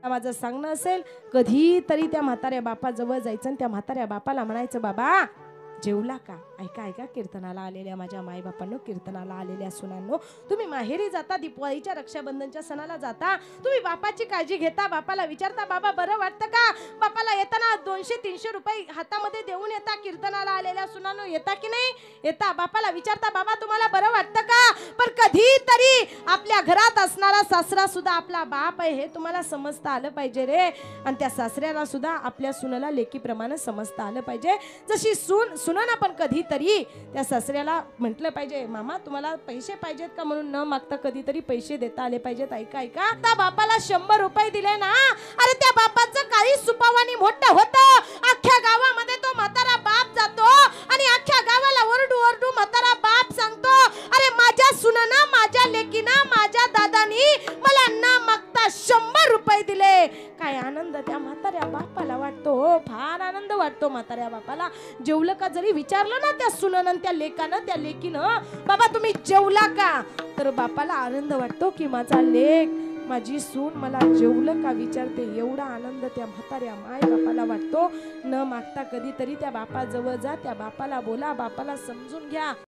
माझं सांगणं असेल, कधीतरी त्या म्हाताऱ्या बापाजवळ जायचं आणि त्या म्हाताऱ्या बापाला म्हणायचं, बाबा जेवला का? ऐका ऐका, कीर्तनाला आलेल्या माझ्या मायबापांनो, कीर्तनाला आलेल्या सुनांनो, तुम्ही माहेरी जाता, दिवाळीच्या रक्षाबंधनच्या सणाला जाता, तुम्ही बापाची काळजी घेता, बापाला विचारता बाबा बरं वाटतं का? बापाला येताना 200-300 रुपये हातामध्ये देऊन येता. कीर्तनाला आलेल्या सुनांनो येता की नाही? येता. बापाला विचारता बाबा तुम्हाला बरं वाटतं का? पण कधीतरी आपल्या घरात असणारा सासरा सुद्धा आपला बाप आहे हे तुम्हाला समजता आलं पाहिजे रे. आणि त्या सासऱ्याला सुद्धा आपल्या सुनेला लेकीप्रमाणे समजता आलं पाहिजे. जशी सुनानं पण कधीतरी त्या सासऱ्याला म्हटलं पाहिजे, मामा तुम्हाला पैसे पाहिजेत का, म्हणून न मागता कधीतरी पैसे देता आले पाहिजेत. ऐका ऐका, त्या बापाला 100 रुपये दिले ना, अरे त्या बापाचं काही सुपावानी मोठं होतं. अख्ख्या गावामध्ये तो म्हातारा बाप जातो आणि अख्ख्या गावाला ओरडू ओरडू म्हातारा बाप सांगतो, अरे माझ्या सुनानं, माझ्या लेकीनं, माझ्या दादानी मला न मागता 100 रुपये दिले. काय आनंद त्या म्हाताऱ्या बापाला वाटतो हो, फार आनंद वाटतो म्हाताऱ्या बापाला. जेवलं का जरी विचारलं ना त्या सुनानं, त्या लेकानं, त्या लेकीनं, बाबा तुम्ही जेवला का, तर बापाला आनंद वाटतो की माझा लेक, माझी सून मला जेवलं का विचारते. एवढा आनंद त्या म्हाताऱ्या माय बापाला वाटतो. न मागता कधीतरी त्या बापाजवळ जा, त्या बापाला बोला, बापाला समजून घ्या.